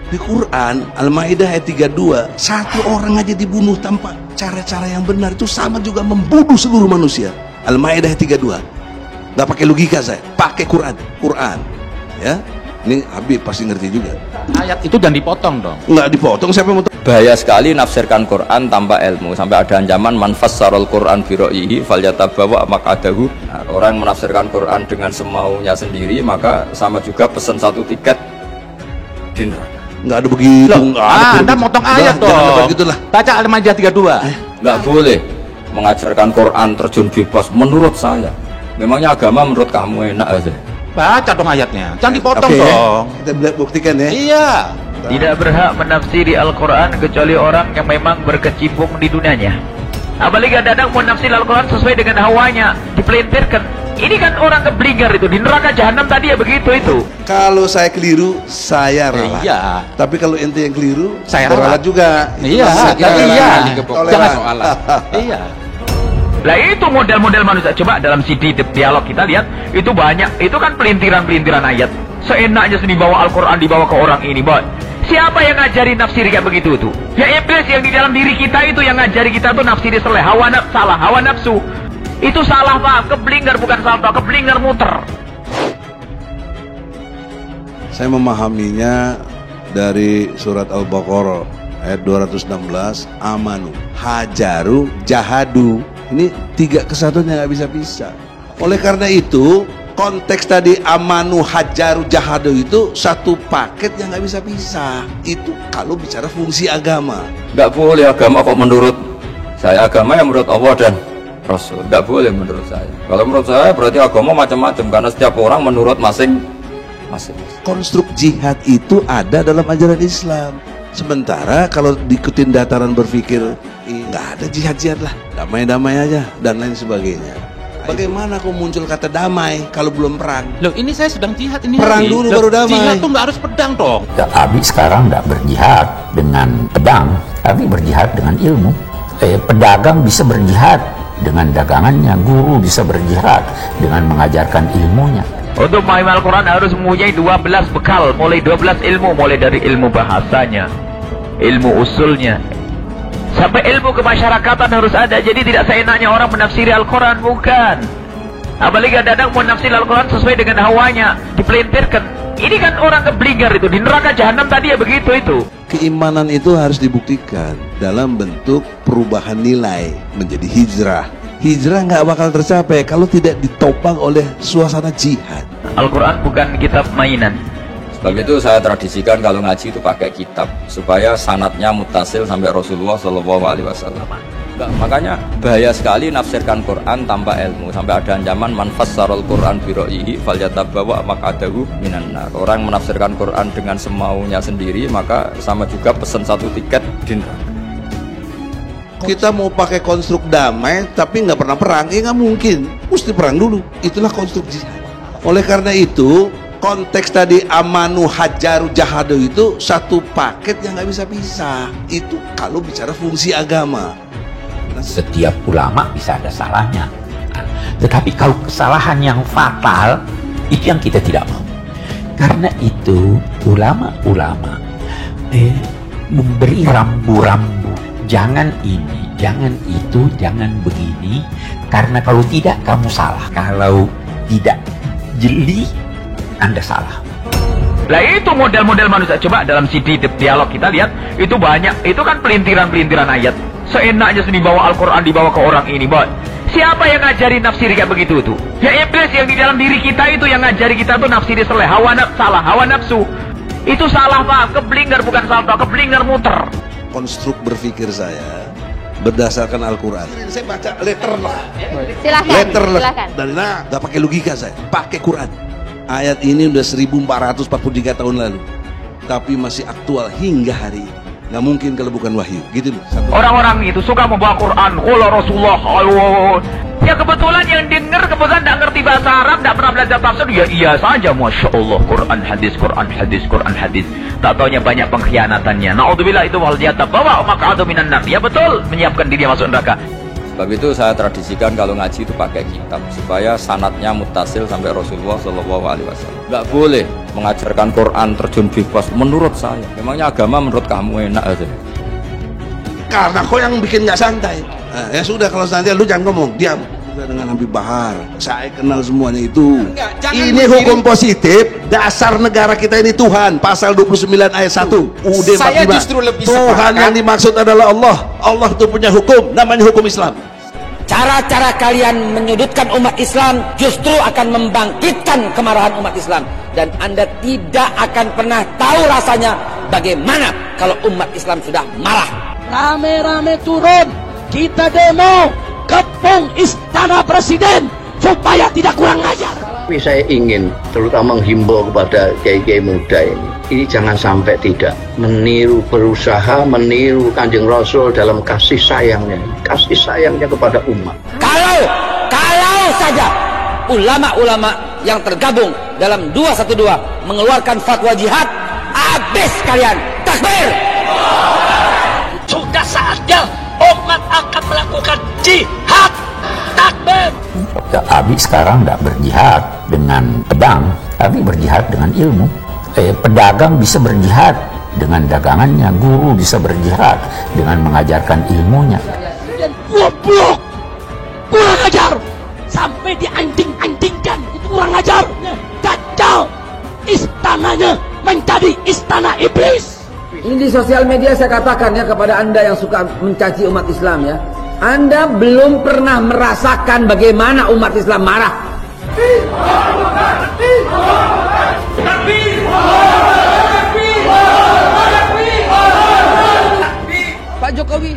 Di Quran Al-Maidah ayat 32, satu orang aja dibunuh tanpa cara-cara yang benar itu sama juga membunuh seluruh manusia. Al-Maidah ayat 32. Nggak pakai logika saya, pakai Quran. Ya, ini Habib pasti ngerti juga. Ayat itu jangan dipotong dong. Nggak dipotong, siapa yang mau? Bahaya sekali nafsirkan Quran tanpa ilmu, sampai ada ancaman man fassarul Quran bi ra'yihi falyatabawa maq'adahu. Nah, orang yang menafsirkan Quran dengan semaunya sendiri maka sama juga pesen satu tiket di neraka. Nggak ada begitu. Anda motong ayat dong. Baca Al-Maidah 32. Nggak boleh mengajarkan Quran terjun bebas menurut saya. Memangnya agama menurut kamu enak aja. Baca dong ayatnya, jangan dipotong Oke, dong. Kita buktikan ya. Iya. Tidak berhak menafsiri Al-Quran kecuali orang yang memang berkecimpung di dunianya. Apalagi kadang-kadang mau nafsir Al-Quran sesuai dengan hawanya, dipelintirkan. Ini kan orang keblinger itu, di neraka jahanam tadi ya begitu itu. Kalau saya keliru, saya rela. Iya. Tapi kalau ente yang keliru, Saya rela rela juga. Iya, iya. jangan soalan. Iya. Lah itu model-model manusia. Coba dalam CD dialog kita lihat, itu banyak, itu kan pelintiran-pelintiran ayat. Seenaknya sendiri bawa Al-Quran dibawa ke orang ini, boy. Siapa yang ngajari nafsiri kayak begitu tuh? Ya iblis yang di dalam diri kita itu yang ngajari kita tuh nafsiri seleh, hawa nafsu. Itu salah pak, keblinger bukan salto, keblinger muter. Saya memahaminya dari surat Al-Baqarah ayat 216, amanu, hajaru, jahadu. Ini tiga kesatuan yang nggak bisa pisah. Oleh karena itu, konteks tadi amanu, hajaru, jahadu itu satu paket yang nggak bisa pisah. Itu kalau bicara fungsi agama. Nggak boleh agama kok menurut saya, agama yang menurut Allah dan Rasul. Nggak boleh menurut saya. Kalau menurut saya berarti agama macam-macam, karena setiap orang menurut masing-masing. Konstruk jihad itu ada dalam ajaran Islam. Sementara kalau diikutin dataran berpikir, nggak ada jihad-jihad lah, damai-damai aja dan lain sebagainya. Bagaimana kok muncul kata damai kalau belum perang? Loh, ini saya sedang jihad ini. Perang dulu baru damai. Jihad tuh nggak harus pedang dong. Abi sekarang nggak berjihad dengan pedang, tapi berjihad dengan ilmu. Pedagang bisa berjihad dengan dagangannya, guru bisa berjihad dengan mengajarkan ilmunya. Untuk memahami Al-Quran harus mempunyai 12 bekal, mulai 12 ilmu, mulai dari ilmu bahasanya, ilmu usulnya, sampai ilmu kemasyarakatan harus ada. Jadi tidak seenaknya orang menafsiri Al-Quran, bukan. Apalagi kadang-kadang mau nafsir Al-Quran sesuai dengan hawanya, dipelintirkan. Ini kan orang keblinger itu, di neraka jahanam tadi ya begitu itu. Keimanan itu harus dibuktikan dalam bentuk perubahan nilai menjadi hijrah. Hijrah nggak bakal tercapai kalau tidak ditopang oleh suasana jihad. Al-Quran bukan kitab mainan. Sebab itu saya tradisikan kalau ngaji itu pakai kitab supaya sanadnya mutasil sampai Rasulullah SAW. Makanya bahaya sekali nafsirkan Quran tanpa ilmu, sampai ada ancaman man fassarul Quran bi ra'yihi falyatabawa maq'adahu minan nar. Orang menafsirkan Quran dengan semaunya sendiri maka sama juga pesen satu tiket di neraka. Kita mau pakai konstruk damai tapi nggak pernah perang, ya nggak mungkin, mesti perang dulu. Itulah konstruk jihad. Oleh karena itu, konteks tadi amanu, hajaru, jahadu itu satu paket yang nggak bisa pisah. Itu kalau bicara fungsi agama. Setiap ulama bisa ada salahnya, tetapi kalau kesalahan yang fatal itu yang kita tidak mau. Karena itu ulama-ulama memberi rambu-rambu, jangan ini, jangan itu, jangan begini, karena kalau tidak kamu salah, kalau tidak jeli Anda salah. Lah itu model-model manusia. Coba dalam CD dialog kita lihat, itu banyak, itu kan pelintiran-pelintiran ayat. Seenaknya sendiri bawa Al-Quran dibawa ke orang ini, boy. Siapa yang ngajari nafsiri kayak begitu tuh? Ya iblis yang di dalam diri kita itu yang ngajari kita tuh nafsiri seleh, hawa nafsu. Itu salah pak, keblinger bukan salto, keblinger muter. Konstruk berpikir saya berdasarkan Al-Quran. Saya baca letter lah. Silakan. Letter lah. Silakan. Dan nggak pakai logika saya, pakai Quran. Ayat ini udah 1443 tahun lalu, tapi masih aktual hingga hari ini. Nggak mungkin kalau bukan wahyu, gitu loh. Orang-orang itu suka membawa Quran, qala Rasulullah, ya kebetulan yang denger kebetulan nggak ngerti bahasa Arab, nggak pernah belajar tafsir, ya iya saja, masya Allah, Quran hadis, Quran hadis, Quran hadis. Tak taunya banyak pengkhianatannya. Naudzubillah, itu wal jata bawa maq'adu minan nar. Ya betul, menyiapkan diri masuk neraka. Sebab itu saya tradisikan kalau ngaji itu pakai kitab supaya sanadnya muttasil sampai Rasulullah SAW. Nggak boleh mengajarkan Quran terjun bebas menurut saya. Memangnya agama menurut kamu enak aja. Karena kau yang bikin nggak santai. Nah, ya sudah kalau santai lu jangan ngomong, diam. Dengan Habib Bahar, saya kenal semuanya itu. Ini hukum positif. Dasar negara kita ini Tuhan, pasal 29 ayat 1 UUD 45. Saya justru lebih Tuhan yang dimaksud adalah Allah. Allah itu punya hukum, namanya hukum Islam. Cara-cara kalian menyudutkan umat Islam justru akan membangkitkan kemarahan umat Islam, dan Anda tidak akan pernah tahu rasanya bagaimana kalau umat Islam sudah marah. Rame-rame turun, kita demo kepung istana presiden supaya tidak kurang ajar. Tapi saya ingin terutama menghimbau kepada kiai-kiai muda ini jangan sampai tidak berusaha meniru Kanjeng Rasul dalam kasih sayangnya kepada umat. Kalau saja ulama-ulama yang tergabung dalam 212 mengeluarkan fatwa jihad, habis kalian. Takbir! Sudah saatnya umat akan melakukan jihad. Takbir! Abi sekarang tidak berjihad dengan pedang, tapi berjihad dengan ilmu. Pedagang bisa berjihad dengan dagangannya, guru bisa berjihad dengan mengajarkan ilmunya. Dan goblok, kurang ajar, sampai dianjing-anjingkan, itu kurang ajar. Kacau, istananya menjadi istana iblis. Ini di sosial media saya katakan ya kepada Anda yang suka mencaci umat Islam ya. Anda belum pernah merasakan bagaimana umat Islam marah. Pak Jokowi,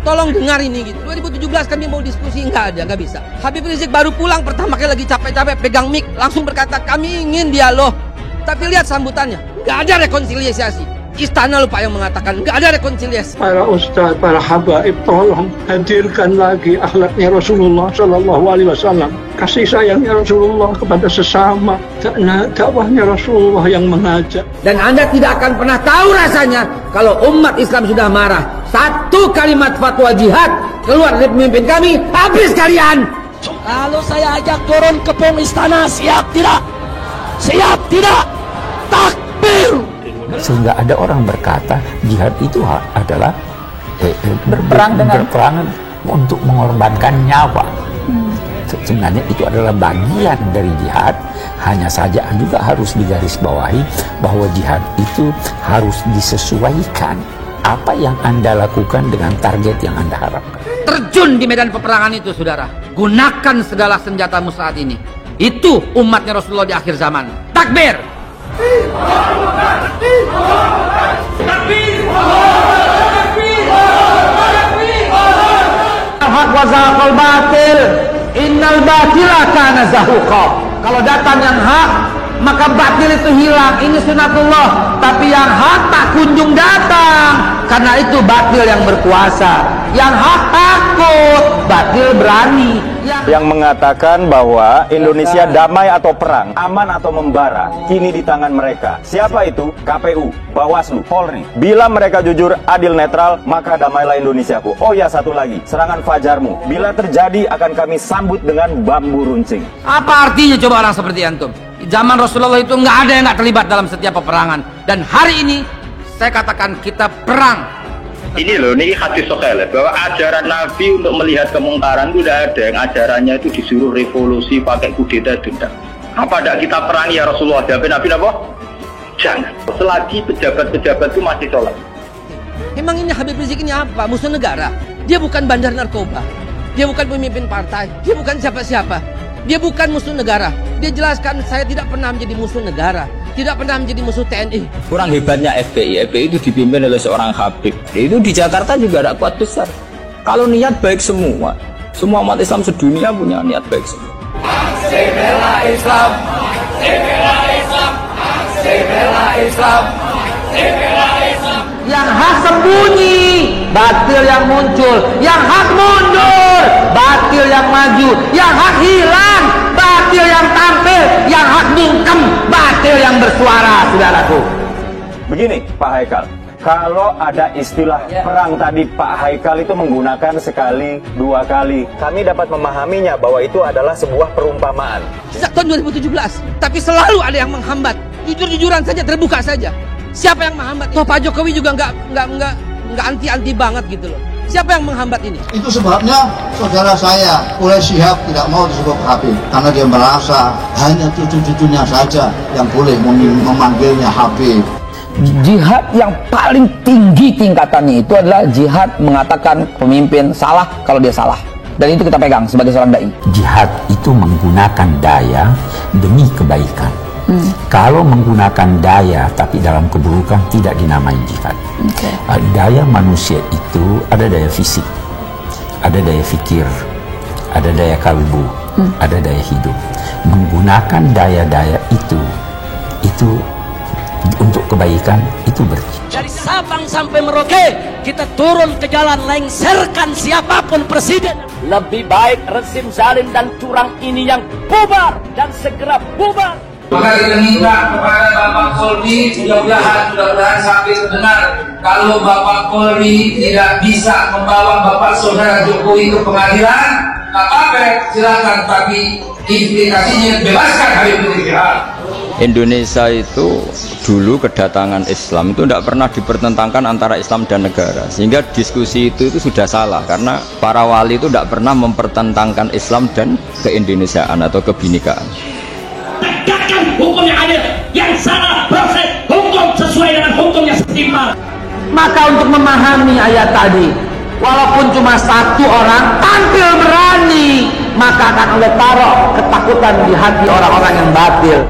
tolong dengar ini gitu. 2017 kami mau diskusi, nggak bisa. Habib Rizik baru pulang pertama kali lagi capek-capek pegang mic, langsung berkata kami ingin dialog. Tapi lihat sambutannya, nggak ada rekonsiliasi. Istana lupa yang mengatakan nggak ada rekonsiliasi. Para ustaz, para habaib, tolong hadirkan lagi akhlaknya Rasulullah Shallallahu Alaihi Wasallam, kasih sayangnya Rasulullah kepada sesama, dakwahnya Rasulullah yang mengajak. Dan Anda tidak akan pernah tahu rasanya kalau umat Islam sudah marah. Satu kalimat fatwa jihad keluar dari pemimpin kami, habis kalian. Kalau saya ajak turun kepung istana, siap tidak? Siap tidak? Takbir! Sehingga ada orang berkata jihad itu adalah berperang untuk mengorbankan nyawa. Sebenarnya itu adalah bagian dari jihad, hanya saja juga harus digarisbawahi bahwa jihad itu harus disesuaikan apa yang Anda lakukan dengan target yang Anda harapkan. Terjun di medan peperangan itu, saudara. Gunakan segala senjatamu saat ini. Itu umatnya Rasulullah di akhir zaman. Takbir! Hak wa zahaqal batil, innal batila kana zahuqa. Kalau datang yang hak, maka batil itu hilang. Ini sunatullah. Tapi yang hak tak kunjung datang. Karena itu batil yang berkuasa. Yang hak takut, batil berani. Yang mengatakan bahwa Indonesia damai atau perang, aman atau membara, kini di tangan mereka. Siapa itu? KPU, Bawaslu, Polri. Bila mereka jujur, adil, netral, maka damailah Indonesiaku. Oh ya, satu lagi, serangan fajarmu bila terjadi akan kami sambut dengan bambu runcing. Apa artinya coba orang seperti antum? Di zaman Rasulullah itu nggak ada yang nggak terlibat dalam setiap peperangan. Dan hari ini saya katakan kita perang. Ini loh, ini hadis sahih bahwa ajaran Nabi untuk melihat kemungkaran itu tidak ada. Yang ajarannya itu disuruh revolusi pakai kudeta denda. Apa tidak kita perang ya Rasulullah? Jawab Nabi apa? Jangan. Selagi pejabat-pejabat itu masih sholat. Memang ini Habib Rizik ini apa? Musuh negara. Dia bukan bandar narkoba. Dia bukan pemimpin partai. Dia bukan siapa-siapa. Dia bukan musuh negara. Dia jelaskan saya tidak pernah menjadi musuh negara. Tidak pernah menjadi musuh TNI. Kurang hebatnya FPI. FPI itu dipimpin oleh seorang Habib. Itu di Jakarta juga ada kuat besar. Kalau niat baik semua umat Islam sedunia punya niat baik semua. Aksi bela Islam, aksi bela Islam, aksi bela Islam, aksi bela Islam. Yang hak sembunyi, batil yang muncul. Yang hak mundur, batil yang maju. Yang hak hilang, batil yang tampil. Yang hak bungkem, batil yang bersuara, saudaraku. Begini Pak Haikal, Kalau ada istilah perang tadi Pak Haikal itu menggunakan sekali, 2 kali. Kami dapat memahaminya bahwa itu adalah sebuah perumpamaan. Sejak tahun 2017, tapi selalu ada yang menghambat. Jujur-jujuran saja, terbuka saja. Siapa yang menghambat? Toh Pak Jokowi juga nggak anti-anti banget gitu loh. Siapa yang menghambat ini? Itu sebabnya saudara saya, Quraisy Shihab, tidak mau disebut Habib. Karena dia merasa hanya cucu-cucunya saja yang boleh memanggilnya Habib. Jihad yang paling tinggi tingkatannya itu adalah jihad mengatakan pemimpin salah kalau dia salah. Dan itu kita pegang sebagai seorang dai. Jihad itu menggunakan daya demi kebaikan. Kalau menggunakan daya tapi dalam keburukan tidak dinamai jihad. Daya manusia itu ada daya fisik, ada daya fikir, ada daya kalbu, ada daya hidup. Menggunakan daya-daya itu untuk kebaikan itu berjihad. Dari Sabang sampai Merauke kita turun ke jalan lengserkan siapapun presiden. Lebih baik rezim zalim dan curang ini yang bubar dan segera bubar. Maka kita minta kepada Bapak Polri, mudah-mudahan sampai terdengar, kalau Bapak Polri tidak bisa membawa Bapak Saudara Jokowi ke pengadilan, nggak apa-apa, silakan, tapi implikasinya bebaskan Habib Rizik Syihab. Indonesia itu dulu kedatangan Islam itu tidak pernah dipertentangkan antara Islam dan negara, sehingga diskusi itu sudah salah karena para wali itu tidak pernah mempertentangkan Islam dan keindonesiaan atau kebinekaan. Tegakkan hukum yang adil, yang salah proses hukum sesuai dengan hukum yang setimpal. Maka untuk memahami ayat tadi, walaupun cuma 1 orang tampil berani, maka akan Allah taruh ketakutan di hati orang-orang yang batil.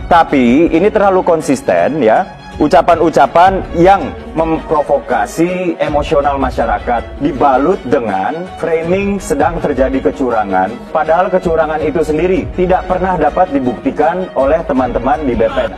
Tapi ini terlalu konsisten ya, ucapan-ucapan yang memprovokasi emosional masyarakat dibalut dengan framing sedang terjadi kecurangan, padahal kecurangan itu sendiri tidak pernah dapat dibuktikan oleh teman-teman di BPN.